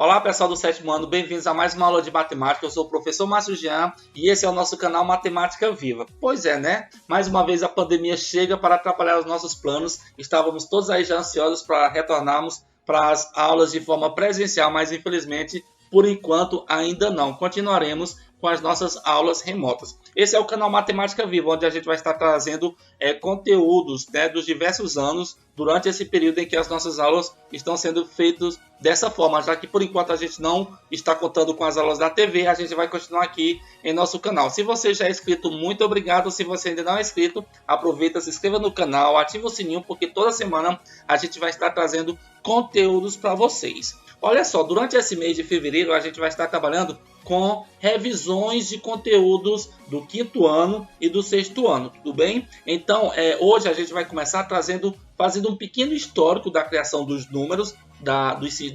Olá pessoal do sétimo ano, bem-vindos a mais uma aula de matemática. Eu sou o professor Márcio Jean e esse é o nosso canal Matemática Viva. Pois é, né? Mais uma vez a pandemia chega para atrapalhar os nossos planos. Estávamos todos aí já ansiosos para retornarmos para as aulas de forma presencial, mas infelizmente, por enquanto, ainda não. Continuaremos com as nossas aulas remotas. Esse é o canal Matemática Viva, onde a gente vai estar trazendo conteúdos, né, dos diversos anos durante esse período em que as nossas aulas estão sendo feitas dessa forma, já que por enquanto a gente não está contando com as aulas da TV, a gente vai continuar aqui em nosso canal. Se você já é inscrito, muito obrigado. Se você ainda não é inscrito, aproveita, se inscreva no canal, ativa o sininho, porque toda semana a gente vai estar trazendo conteúdos para vocês. Olha só, durante esse mês de fevereiro a gente vai estar trabalhando com revisões de conteúdos do quinto ano e do sexto ano, tudo bem? Então, hoje a gente vai começar fazendo um pequeno histórico da criação dos números,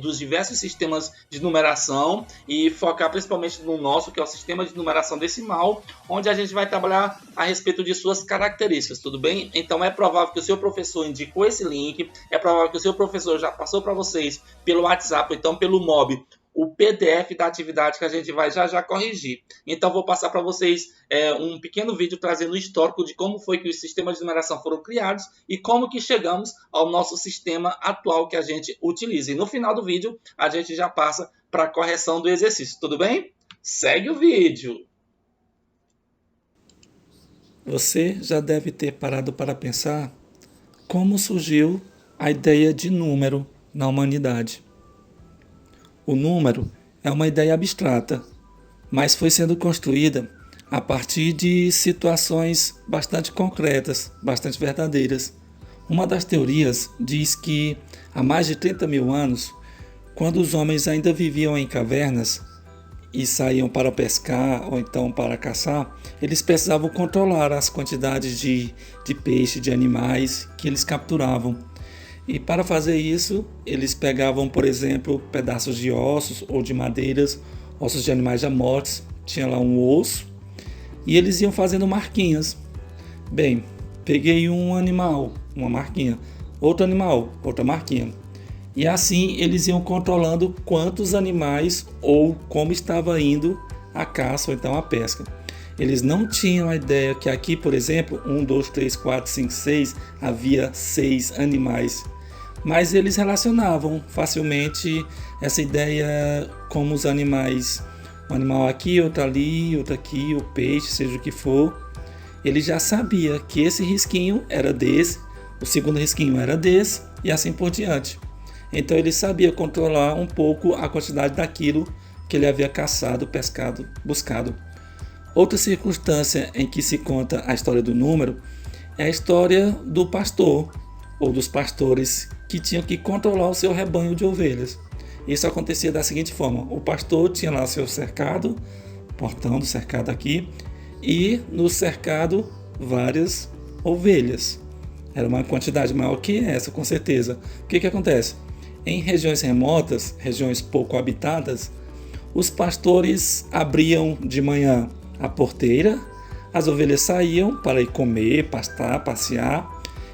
dos diversos sistemas de numeração e focar principalmente no nosso, que é o sistema de numeração decimal, onde a gente vai trabalhar a respeito de suas características, tudo bem? Então é provável que o seu professor indicou esse link, é provável que o seu professor já passou para vocês pelo WhatsApp ou então pelo MOB o PDF da atividade que a gente vai já corrigir. Então vou passar para vocês um pequeno vídeo trazendo o histórico de como foi que os sistemas de numeração foram criados e como que chegamos ao nosso sistema atual que a gente utiliza. E no final do vídeo a gente já passa para a correção do exercício, tudo bem? Segue o vídeo! Você já deve ter parado para pensar como surgiu a ideia de número na humanidade. O número é uma ideia abstrata, mas foi sendo construída a partir de situações bastante concretas, bastante verdadeiras. Uma das teorias diz que há mais de 30 mil anos, quando os homens ainda viviam em cavernas e saíam para pescar ou então para caçar, eles precisavam controlar as quantidades de peixe, de animais que eles capturavam. E para fazer isso, eles pegavam, por exemplo, pedaços de ossos ou de madeiras, ossos de animais já mortos, tinha lá um osso, e eles iam fazendo marquinhas. Bem, peguei um animal, uma marquinha, outro animal, outra marquinha. E assim eles iam controlando quantos animais ou como estava indo a caça ou então a pesca. Eles não tinham a ideia que aqui, por exemplo, 1, 2, 3, 4, 5, 6, havia 6 animais. Mas eles relacionavam facilmente essa ideia como os animais, um animal aqui, outro ali, outro aqui, o peixe, seja o que for. Ele já sabia que esse risquinho era desse, o segundo risquinho era desse e assim por diante. Então ele sabia controlar um pouco a quantidade daquilo que ele havia caçado, pescado, buscado. Outra circunstância em que se conta a história do número é a história do pastor ou dos pastores que tinham que controlar o seu rebanho de ovelhas. Isso acontecia da seguinte forma: o pastor tinha lá seu cercado, portão do cercado aqui, e no cercado várias ovelhas. Era uma quantidade maior que essa, com certeza. O que acontece? Em regiões remotas, regiões pouco habitadas, os pastores abriam de manhã a porteira, as ovelhas saíam para ir comer, pastar, passear,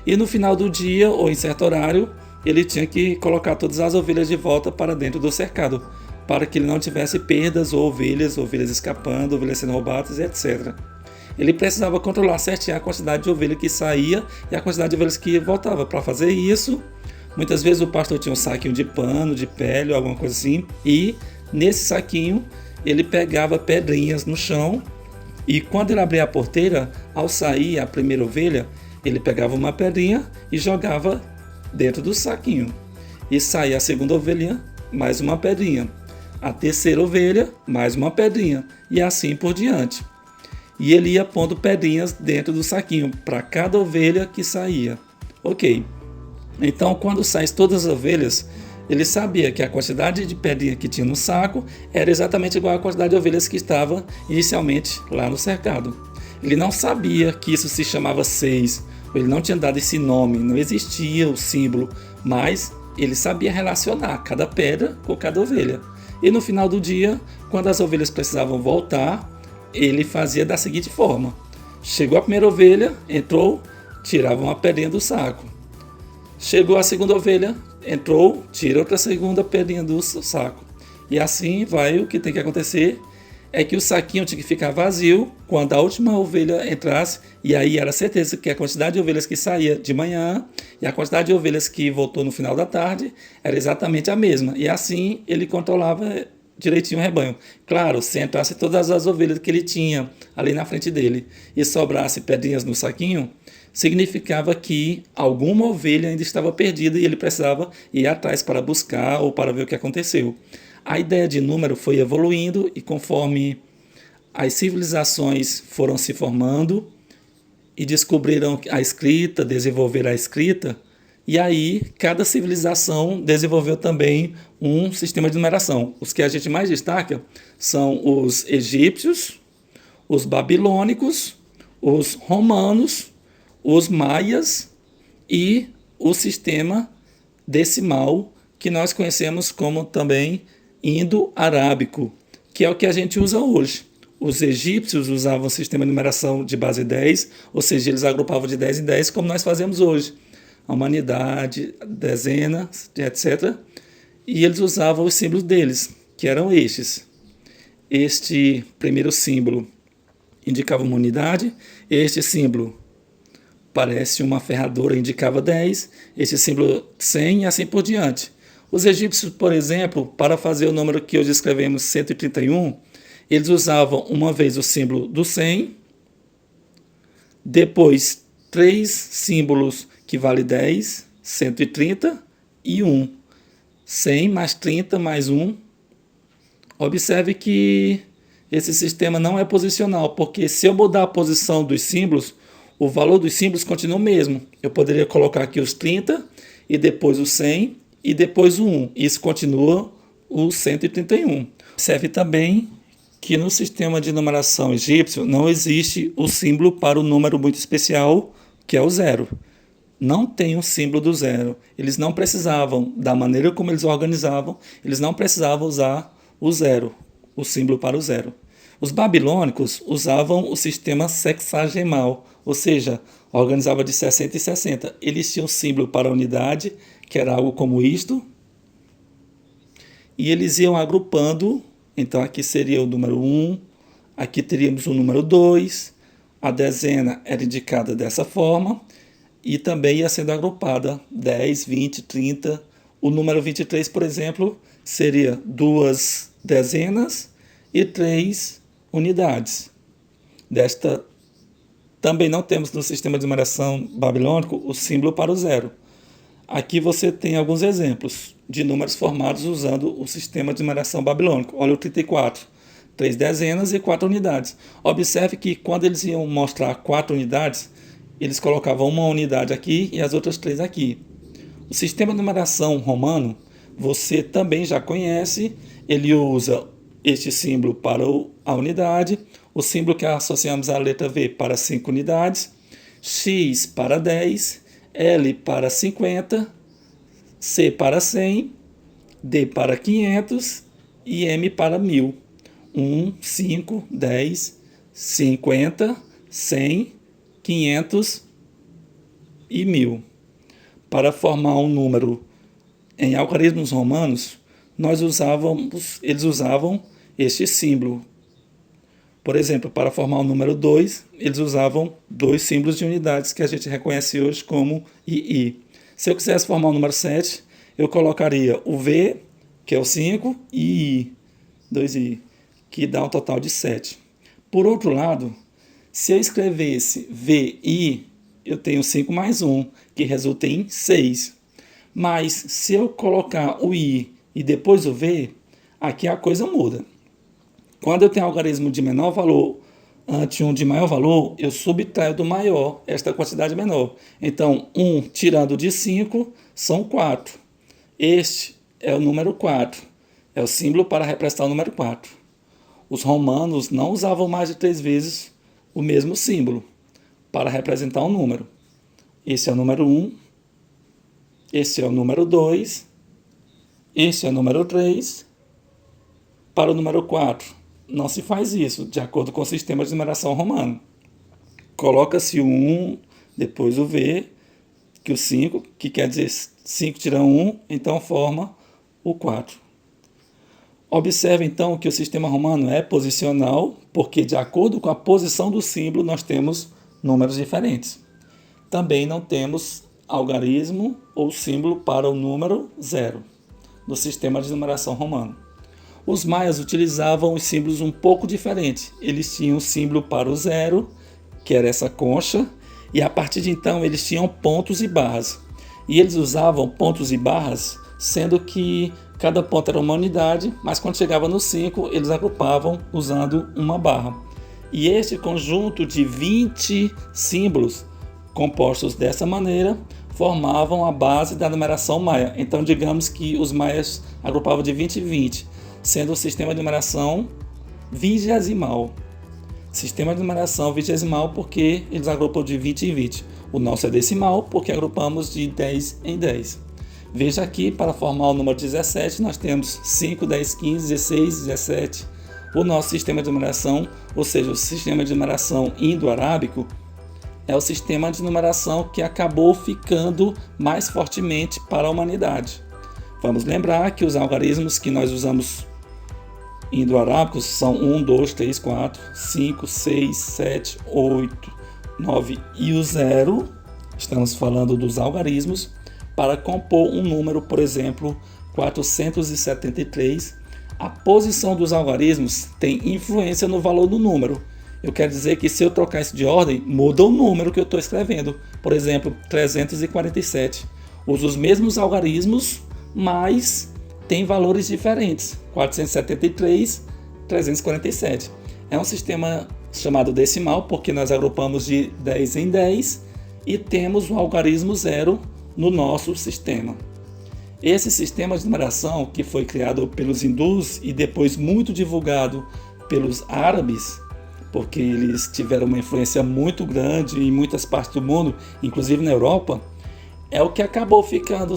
e no final do dia, ou em certo horário, ele tinha que colocar todas as ovelhas de volta para dentro do cercado, para que ele não tivesse perdas ou ovelhas escapando, ovelhas sendo roubadas, etc. Ele precisava controlar certinho a quantidade de ovelha que saía e a quantidade de ovelhas que voltava. Para fazer isso, muitas vezes o pastor tinha um saquinho de pano, de pele, alguma coisa assim, e nesse saquinho ele pegava pedrinhas no chão e quando ele abria a porteira, ao sair a primeira ovelha, ele pegava uma pedrinha e jogava dentro do saquinho. E saía a segunda ovelha, mais uma pedrinha. A terceira ovelha, mais uma pedrinha. E assim por diante. E ele ia pondo pedrinhas dentro do saquinho para cada ovelha que saía. Ok. Então, quando saíam todas as ovelhas, ele sabia que a quantidade de pedrinha que tinha no saco era exatamente igual à quantidade de ovelhas que estava inicialmente lá no cercado. Ele não sabia que isso se chamava 6. Ele não tinha dado esse nome, não existia o símbolo, mas ele sabia relacionar cada pedra com cada ovelha. E no final do dia, quando as ovelhas precisavam voltar, ele fazia da seguinte forma: chegou a primeira ovelha, entrou, tirava uma pedrinha do saco. Chegou a segunda ovelha, entrou, tira outra segunda pedrinha do saco. E assim vai, o que tem que acontecer é que o saquinho tinha que ficar vazio quando a última ovelha entrasse, e aí era certeza que a quantidade de ovelhas que saía de manhã e a quantidade de ovelhas que voltou no final da tarde era exatamente a mesma. E assim ele controlava direitinho o rebanho. Claro, se entrasse todas as ovelhas que ele tinha ali na frente dele e sobrasse pedrinhas no saquinho, significava que alguma ovelha ainda estava perdida e ele precisava ir atrás para buscar ou para ver o que aconteceu. A ideia de número foi evoluindo e conforme as civilizações foram se formando e descobriram a escrita, desenvolveram a escrita, e aí cada civilização desenvolveu também um sistema de numeração. Os que a gente mais destaca são os egípcios, os babilônicos, os romanos, os maias e o sistema decimal que nós conhecemos como também indo-arábico, que é o que a gente usa hoje. Os egípcios usavam o sistema de numeração de base 10, ou seja, eles agrupavam de 10 em 10, como nós fazemos hoje. A humanidade, dezenas, etc. E eles usavam os símbolos deles, que eram estes. Este primeiro símbolo indicava uma unidade, este símbolo parece uma ferradura, indicava 10, este símbolo 100 e assim por diante. Os egípcios, por exemplo, para fazer o número que hoje escrevemos 131, eles usavam uma vez o símbolo do 100, depois 3 símbolos que vale 10, 130 e 1. 100 mais 30 mais 1. Observe que esse sistema não é posicional, porque se eu mudar a posição dos símbolos, o valor dos símbolos continua o mesmo. Eu poderia colocar aqui os 30 e depois o 100 e depois o 1. Isso continua o 131. Observe também que no sistema de numeração egípcio não existe o símbolo para o número muito especial, que é o 0. Não tem o símbolo do 0. Eles não precisavam, da maneira como eles organizavam, eles não precisavam usar o 0, o símbolo para o 0. Os babilônicos usavam o sistema sexagemal, ou seja, organizava de 60 em 60. Eles tinham símbolo para a unidade, que era algo como isto, e eles iam agrupando. Então aqui seria o número 1, aqui teríamos o número 2, a dezena era indicada dessa forma, e também ia sendo agrupada 10, 20, 30. O número 23, por exemplo, seria 2 dezenas e 3 unidades. Desta também não temos no sistema de numeração babilônico o símbolo para o 0. Aqui você tem alguns exemplos de números formados usando o sistema de numeração babilônico. Olha o 34, 3 dezenas e 4 unidades. Observe que quando eles iam mostrar 4 unidades, eles colocavam uma unidade aqui e as outras 3 aqui. O sistema de numeração romano, você também já conhece, ele usa este símbolo para a unidade, o símbolo que associamos à letra V para 5 unidades, X para 10, L para 50, C para 100, D para 500 e M para 1000. 1, 5, 10, 50, 100, 500 e 1000. Para formar um número em algarismos romanos, eles usavam este símbolo. Por exemplo, para formar o número 2, eles usavam 2 símbolos de unidades que a gente reconhece hoje como II. Se eu quisesse formar o número 7, eu colocaria o V, que é o 5, e I, 2I, que dá um total de 7. Por outro lado, se eu escrevesse VI, eu tenho 5 mais 1, que resulta em 6. Mas se eu colocar o I e depois o V, aqui a coisa muda. Quando eu tenho algarismo de menor valor ante um de maior valor, eu subtraio do maior esta quantidade menor. Então, 1 tirando de 5 são 4. Este é o número 4. É o símbolo para representar o número 4. Os romanos não usavam mais de 3 vezes o mesmo símbolo para representar um número. Esse é o número 1, esse é o número 2, esse é o número 3. Para o número 4, não se faz isso, de acordo com o sistema de numeração romano. Coloca-se o 1, depois o V, que o 5, que quer dizer 5 tira 1, então forma o 4. Observe então que o sistema romano é posicional, porque de acordo com a posição do símbolo nós temos números diferentes. Também não temos algarismo ou símbolo para o número 0 no sistema de numeração romano. Os maias utilizavam os símbolos um pouco diferentes. Eles tinham um símbolo para o 0, que era essa concha, e a partir de então eles tinham pontos e barras. E eles usavam pontos e barras, sendo que cada ponto era uma unidade, mas quando chegava no 5, eles agrupavam usando uma barra. E este conjunto de 20 símbolos compostos dessa maneira formavam a base da numeração maia. Então digamos que os maias agrupavam de 20 em 20, sendo o sistema de numeração vigesimal. Sistema de numeração vigesimal porque eles agrupam de 20 em 20. O nosso é decimal porque agrupamos de 10 em 10. Veja aqui, para formar o número 17, nós temos 5, 10, 15, 16, 17. O nosso sistema de numeração, ou seja, o sistema de numeração indo-arábico, é o sistema de numeração que acabou ficando mais fortemente para a humanidade. Vamos lembrar que os algarismos que nós usamos indo-arábicos são 1, 2, 3, 4, 5, 6, 7, 8, 9 e o 0. Estamos falando dos algarismos para compor um número, por exemplo, 473. A posição dos algarismos tem influência no valor do número. Eu quero dizer que se eu trocar isso de ordem, muda o número que eu estou escrevendo. Por exemplo, 347. Uso os mesmos algarismos, mas tem valores diferentes. 473, 347. É um sistema chamado decimal, porque nós agrupamos de 10 em 10 e temos o algarismo 0 no nosso sistema. Esse sistema de numeração, que foi criado pelos hindus e depois muito divulgado pelos árabes, porque eles tiveram uma influência muito grande em muitas partes do mundo, inclusive na Europa, é o que acabou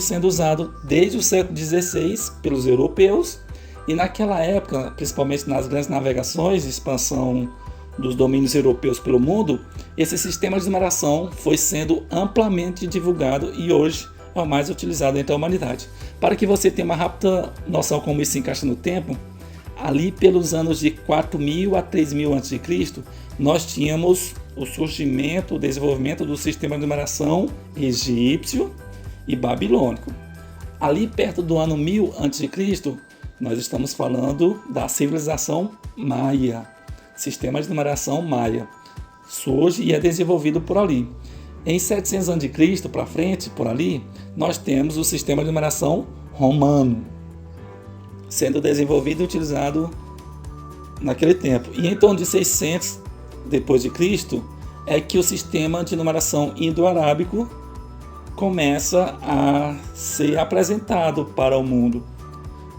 sendo usado desde o século XVI pelos europeus, e naquela época, principalmente nas grandes navegações e expansão dos domínios europeus pelo mundo, esse sistema de numeração foi sendo amplamente divulgado e hoje é o mais utilizado entre a humanidade. Para que você tenha uma rápida noção como isso se encaixa no tempo, ali pelos anos de 4000 a 3000 a.C., nós tínhamos o surgimento, o desenvolvimento do sistema de numeração egípcio e babilônico. Ali perto do ano 1000 a.C., nós estamos falando da civilização maia, sistema de numeração maia. Surge e é desenvolvido por ali. Em 700 a.C. para frente, por ali, nós temos o sistema de numeração romano, sendo desenvolvido e utilizado naquele tempo. E em torno de 600 depois de Cristo é que o sistema de numeração indo-arábico começa a ser apresentado para o mundo.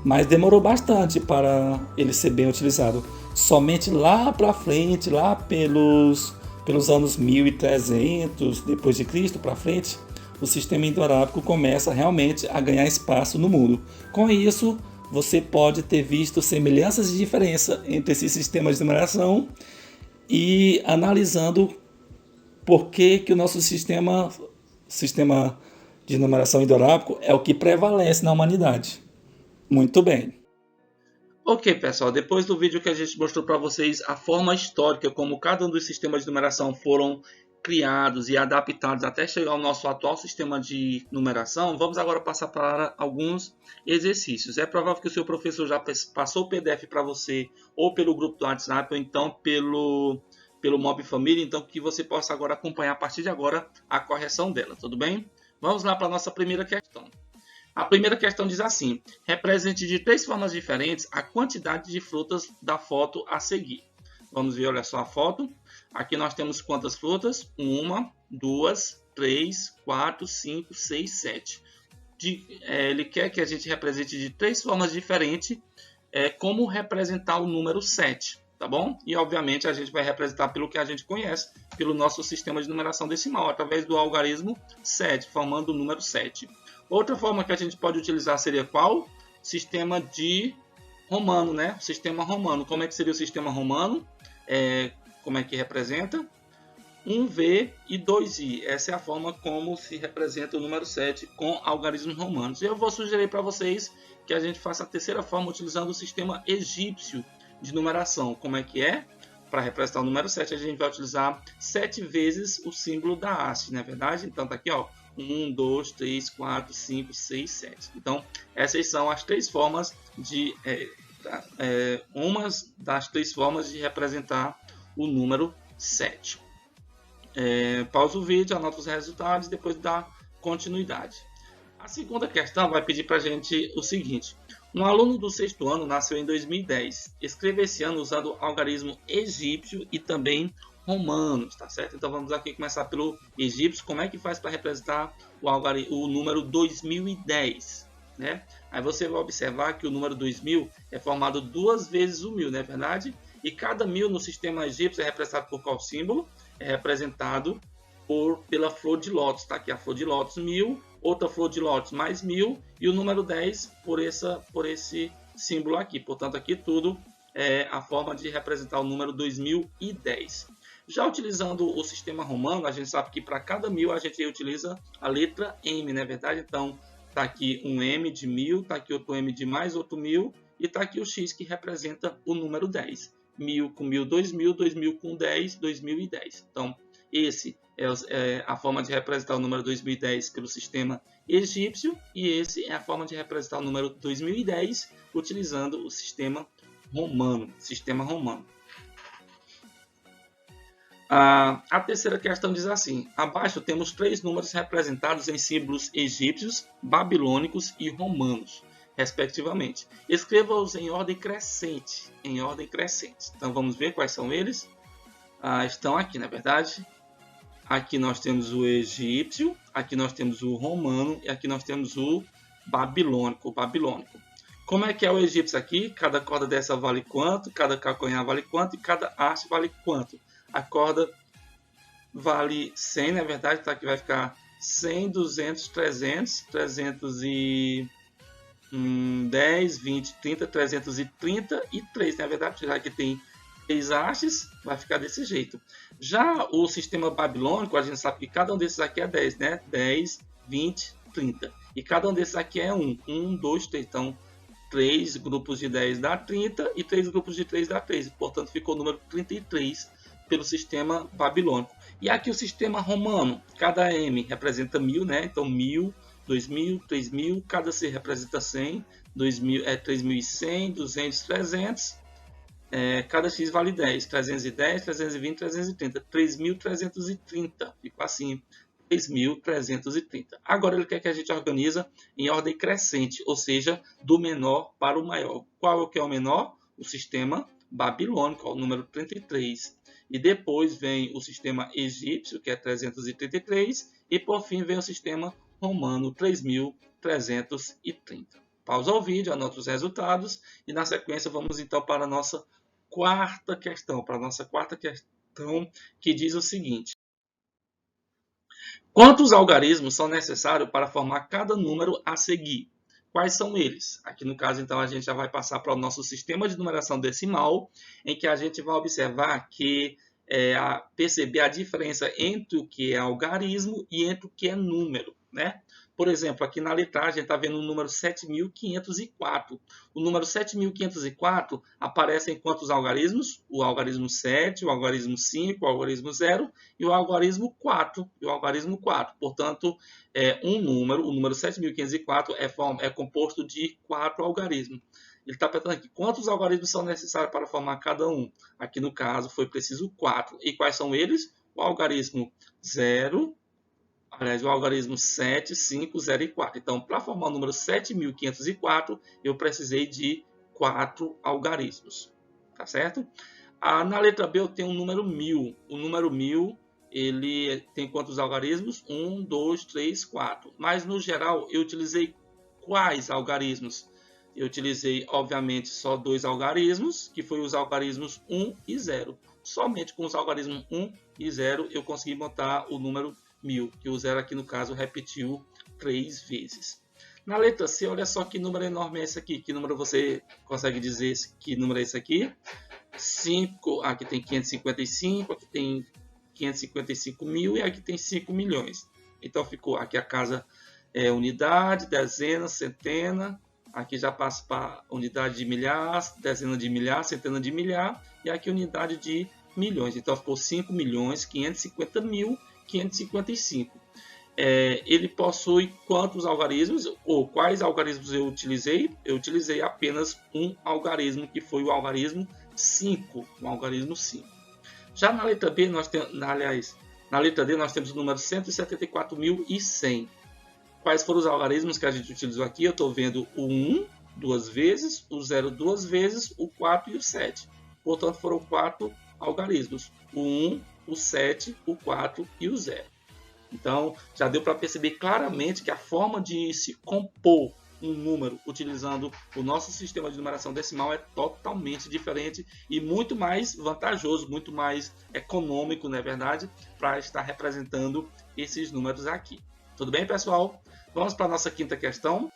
Mas demorou bastante para ele ser bem utilizado. Somente lá para frente, lá pelos anos 1300 depois de Cristo para frente, o sistema indo-arábico começa realmente a ganhar espaço no mundo. Com isso, você pode ter visto semelhanças e diferenças entre esses sistemas de numeração e analisando por que o nosso sistema de numeração indo-arábico é o que prevalece na humanidade. Muito bem. Ok, pessoal, depois do vídeo que a gente mostrou para vocês a forma histórica como cada um dos sistemas de numeração foram criados e adaptados até chegar ao nosso atual sistema de numeração, vamos agora passar para alguns exercícios. É provável que o seu professor já passou o PDF para você, ou pelo grupo do WhatsApp, ou então pelo Mob Família, então que você possa agora acompanhar a partir de agora a correção dela, tudo bem? Vamos lá para a nossa primeira questão. A primeira questão diz assim: represente de 3 formas diferentes a quantidade de frutas da foto a seguir. Vamos ver, olha só a foto. Aqui nós temos quantas frutas? 1, 2, 3, 4, 5, 6, 7. Ele quer que a gente represente de 3 formas diferentes como representar o número 7. Tá bom? E obviamente a gente vai representar pelo que a gente conhece, pelo nosso sistema de numeração decimal, através do algarismo 7, formando o número 7. Outra forma que a gente pode utilizar seria qual? Sistema de romano, né? Sistema romano. Como é que seria o sistema romano? Como é que representa? 1V e 2I. Essa é a forma como se representa o número 7 com algarismos romanos. Eu vou sugerir para vocês que a gente faça a terceira forma utilizando o sistema egípcio de numeração. Como é que é? Para representar o número 7, a gente vai utilizar 7 vezes o símbolo da haste, não é verdade? Então tá aqui, ó, 1, 2, 3, 4, 5, 6, 7. Então, essas são as três formas de umas das três formas de representar o número 7. Pausa o vídeo, anota os resultados e depois dá continuidade. A segunda questão vai pedir para a gente o seguinte: um aluno do sexto ano nasceu em 2010. Escreva esse ano usando algarismo egípcio e também romanos, tá certo? Então vamos aqui começar pelo egípcio. Como é que faz para representar o número 2010? Né? Aí você vai observar que o número 2000 é formado duas vezes o 1000, não é verdade? E cada 1000 no sistema egípcio é representado por qual símbolo? É representado pela flor de lótus. Tá aqui a flor de lótus 1000, outra flor de lótus mais 1000 e o número 10 por esse símbolo aqui. Portanto, aqui tudo é a forma de representar o número 2010. Já utilizando o sistema romano, a gente sabe que para cada 1000 a gente utiliza a letra M, não é verdade? Então, tá aqui um M de 1000, tá aqui outro M de mais outro 1000 e tá aqui o X que representa o número 10. 1000 com 1000, 2000, 2000 com 10, 2010. Então, esse é a forma de representar o número 2010 pelo sistema egípcio e esse é a forma de representar o número 2010 utilizando o sistema romano. A terceira questão diz assim: abaixo temos três números representados em símbolos egípcios, babilônicos e romanos, respectivamente. Escreva-os em ordem crescente. Então vamos ver quais são eles. Estão aqui, na verdade. Aqui nós temos o egípcio, aqui nós temos o romano e aqui nós temos o babilônico. Como é que é o egípcio aqui? Cada corda dessa vale quanto? Cada calcanhar vale quanto? E cada haste vale quanto? A corda vale 100, na verdade, tá? Aqui vai ficar 100, 200, 300, 310, 20, 30, 333, na verdade, já que tem 3 hastes, vai ficar desse jeito. Já o sistema babilônico, a gente sabe que cada um desses aqui é 10, né? 10, 20, 30. E cada um desses aqui é 1. 1, 2, 3. Então, 3 grupos de 10 dá 30 e 3 grupos de 3 dá 3. Portanto, ficou o número 33 pelo sistema babilônico. E aqui o sistema romano. Cada M representa 1000, né? Então, 1000, 2000, 3000. Cada C representa 100. 2000 é 3100, 200, 300. Cada X vale 10, 310, 320, 330, 3.330, ficou assim, 3.330. Agora ele quer que a gente organiza em ordem crescente, ou seja, do menor para o maior. Qual é o que é o menor? O sistema babilônico, o número 33. E depois vem o sistema egípcio, que é 333, e por fim vem o sistema romano, 3.330. Pausa o vídeo, anota os resultados e na sequência vamos então para a nossa quarta questão, que diz o seguinte: quantos algarismos são necessários para formar cada número a seguir? Quais são eles? Aqui no caso, então, a gente já vai passar para o nosso sistema de numeração decimal, em que a gente vai observar que perceber a diferença entre o que é algarismo e entre o que é número, né? Por exemplo, aqui na letra a gente está vendo o número 7.504. O número 7.504 aparece em quantos algarismos? O algarismo 7, o algarismo 5, o algarismo 0 e o algarismo 4. Portanto, o número 7.504 é composto de 4 algarismos. Ele está perguntando aqui, quantos algarismos são necessários para formar cada um? Aqui no caso foi preciso 4. E quais são eles? O algarismo 0, aliás, o algarismo 7, 5, 0 e 4. Então, para formar o número 7.504, eu precisei de 4 algarismos. Tá certo? Na letra B eu tenho o número 1000. O número 1000, ele tem quantos algarismos? 1, 2, 3, 4. Mas, no geral, eu utilizei quais algarismos? Eu utilizei, obviamente, só 2 algarismos, que foi os algarismos 1 e 0. Somente com os algarismos 1 e 0 eu consegui montar o número 1000, que o 0 aqui no caso repetiu 3 vezes. Na letra C, olha só que número enorme é esse aqui. Que número você consegue dizer que número é esse aqui? 5, aqui tem 555, aqui tem 555 mil e aqui tem 5 milhões. Então ficou aqui a casa unidade, dezena, centena. Aqui já passa para unidade de milhar, dezena de milhar, centena de milhar. E aqui unidade de milhões. Então ficou 5 milhões, 550 mil, 555. Ele possui quantos algarismos, ou quais algarismos eu utilizei? Eu utilizei apenas um algarismo, que foi o algarismo 5. O algarismo 5. Já na letra B, na letra D, nós temos o número 174.100. Quais foram os algarismos que a gente utilizou aqui? Eu estou vendo o 1 duas vezes, o 0 duas vezes, o 4 e o 7. Portanto, foram 4 algarismos. O 1, o 7, o 4 e o 0. Então, já deu para perceber claramente que a forma de se compor um número utilizando o nosso sistema de numeração decimal é totalmente diferente e muito mais vantajoso, muito mais econômico, não é verdade, para estar representando esses números aqui. Tudo bem, pessoal? Vamos para a nossa quinta questão.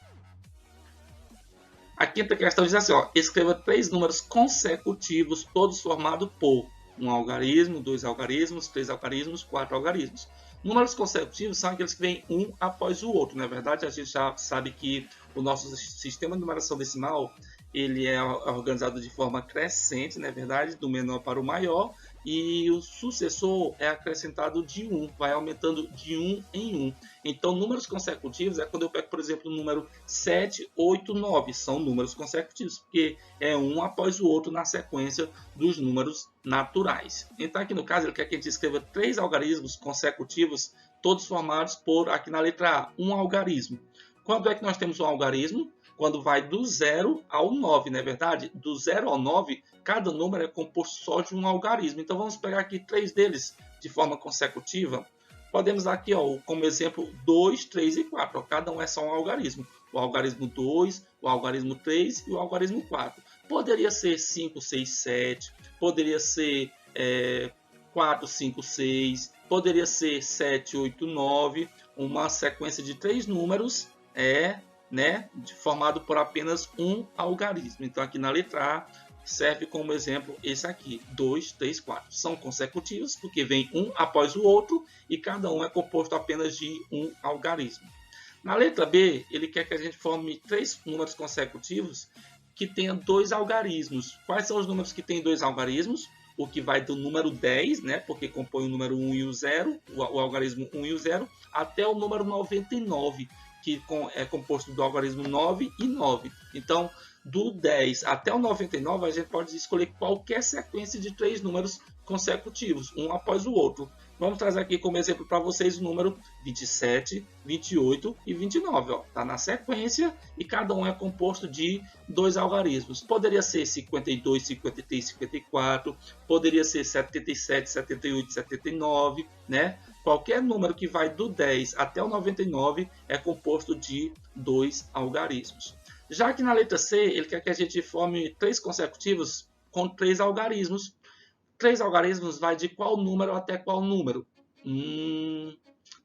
A quinta questão diz assim, escreva 3 números consecutivos, todos formados por um algarismo, 2 algarismos, 3 algarismos, 4 algarismos. Números consecutivos são aqueles que vêm um após o outro. Na verdade, a gente já sabe que o nosso sistema de numeração decimal ele é organizado de forma crescente, na verdade, do menor para o maior, e o sucessor é acrescentado de 1, vai aumentando de 1 em 1. Então, números consecutivos é quando eu pego, por exemplo, o número 7, 8, 9. São números consecutivos, porque é um após o outro na sequência dos números naturais. Então, aqui no caso, ele quer que a gente escreva 3 algarismos consecutivos, todos formados por, aqui na letra A, um algarismo. Quando é que nós temos um algarismo? Quando vai do 0 ao 9, não é verdade? Do 0 ao 9, cada número é composto só de um algarismo. Então, vamos pegar aqui 3 deles de forma consecutiva. Podemos dar aqui, como exemplo, 2, 3 e 4. Cada um é só um algarismo. O algarismo 2, o algarismo 3 e o algarismo 4. Poderia ser 5, 6, 7. Poderia ser 4, 5, 6. Poderia ser 7, 8, 9. Uma sequência de 3 números formado por apenas um algarismo. Então, aqui na letra A, serve como exemplo esse aqui, 2, 3, 4. São consecutivos porque vem um após o outro e cada um é composto apenas de um algarismo. Na letra B, ele quer que a gente forme 3 números consecutivos que tenham 2 algarismos. Quais são os números que têm 2 algarismos? O que vai do número 10, porque compõe o número 1 e o 0, o algarismo 1 e o 0, até o número 99, que é composto do algarismo 9 e 9. Então, do 10 até o 99, a gente pode escolher qualquer sequência de 3 números consecutivos, um após o outro. Vamos trazer aqui como exemplo para vocês o número 27, 28 e 29. Está na sequência e cada um é composto de 2 algarismos. Poderia ser 52, 53, 54, poderia ser 77, 78, 79, né? Qualquer número que vai do 10 até o 99 é composto de 2 algarismos. Já que na letra C, ele quer que a gente forme 3 consecutivos com 3 algarismos. 3 algarismos vai de qual número até qual número?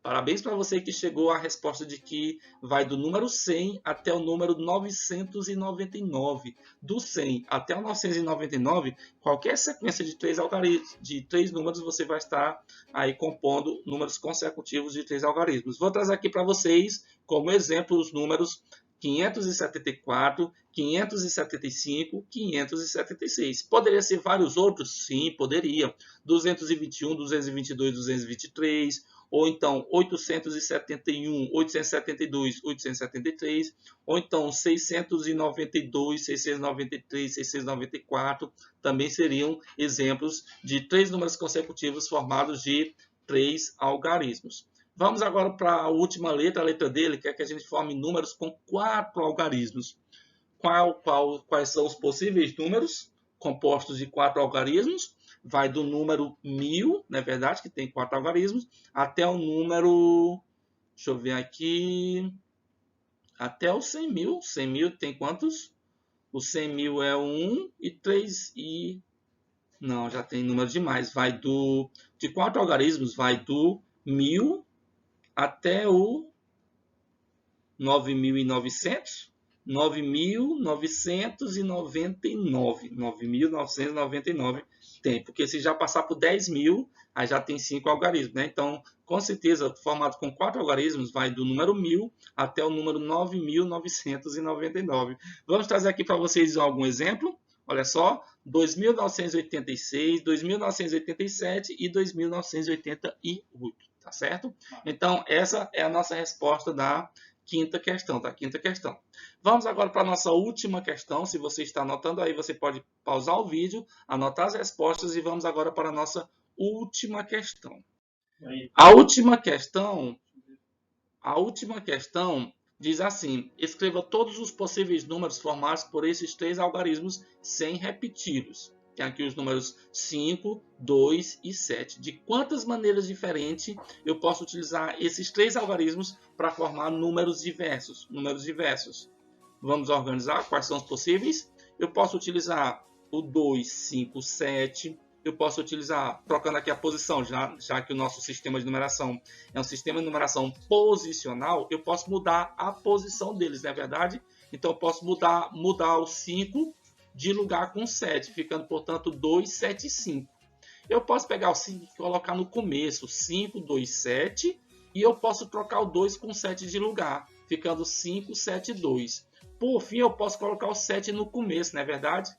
Parabéns para você que chegou à resposta de que vai do número 100 até o número 999. Do 100 até o 999, qualquer sequência de 3 algarismos, de 3 números, você vai estar aí compondo números consecutivos de 3 algarismos. Vou trazer aqui para vocês como exemplo os números 574, 575, 576. Poderia ser vários outros? Sim, poderia. 221, 222, 223, ou então 871, 872, 873, ou então 692, 693, 694, também seriam exemplos de 3 números consecutivos formados de 3 algarismos. Vamos agora para a última letra, a letra D, ele quer que a gente forme números com 4 algarismos. Quais são os possíveis números compostos de 4 algarismos? Vai do número 1000, na verdade, que tem 4 algarismos, até o número, deixa eu ver aqui, até o 100 mil. 100 mil tem quantos? O 100 mil é 1 e 3 e... Não, já tem número demais. De 4 algarismos, vai do 1000 até o 9.900, 9.999. 9.999 Tem, porque se já passar por 10 mil, aí já tem 5 algarismos, né? Então, com certeza, formado com 4 algarismos, vai do número 1000 até o número 9.999. Vamos trazer aqui para vocês algum exemplo. Olha só, 2.986, 2.987 e 2.988, tá certo? Então, essa é a nossa resposta da quinta questão, tá? Quinta questão. Vamos agora para a nossa última questão. Se você está anotando aí, você pode pausar o vídeo, anotar as respostas e vamos agora para a nossa última questão. A última questão diz assim: escreva todos os possíveis números formados por esses 3 algarismos sem repeti-los. Tem aqui os números 5, 2 e 7. De quantas maneiras diferentes eu posso utilizar esses 3 algarismos para formar números diversos? Vamos organizar quais são os possíveis. Eu posso utilizar o 2, 5, 7. Eu posso utilizar, trocando aqui a posição, já que o nosso sistema de numeração é um sistema de numeração posicional, eu posso mudar a posição deles, não é verdade? Então, eu posso mudar o 5 de lugar com 7, ficando, portanto, 2, 7 e 5. Eu posso pegar o 5 e colocar no começo, 5, 2, 7, e eu posso trocar o 2 com 7 de lugar, ficando 5, 7, 2. Por fim, eu posso colocar o 7 no começo, não é verdade?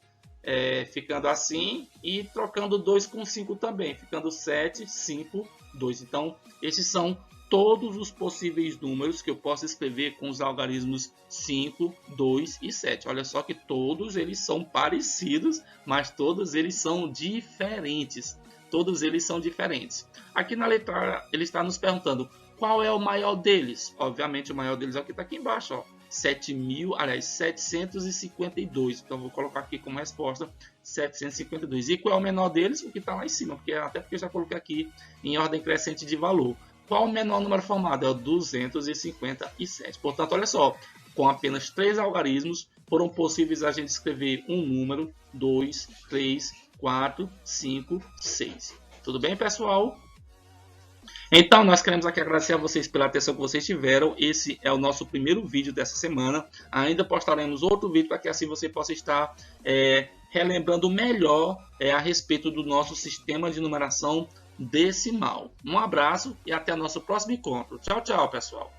Ficando assim e trocando 2 com 5 também, ficando 7, 5, 2. Então, esses são todos os possíveis números que eu posso escrever com os algarismos 5, 2 e 7. Olha só que todos eles são parecidos, mas todos eles são diferentes. Aqui na letra ele está nos perguntando qual é o maior deles. Obviamente o maior deles é o que está aqui embaixo, ó. 752. Então vou colocar aqui como resposta 752. E qual é o menor deles? O que está lá em cima, até porque eu já coloquei aqui em ordem crescente de valor. Qual o menor número formado? É o 257. Portanto, olha só, com apenas 3 algarismos foram possíveis a gente escrever um número, 2, 3, 4, 5, 6. Tudo bem, pessoal? Então, nós queremos aqui agradecer a vocês pela atenção que vocês tiveram. Esse é o nosso primeiro vídeo dessa semana. Ainda postaremos outro vídeo para que assim você possa estar relembrando melhor a respeito do nosso sistema de numeração decimal. Um abraço e até o nosso próximo encontro. Tchau, tchau, pessoal.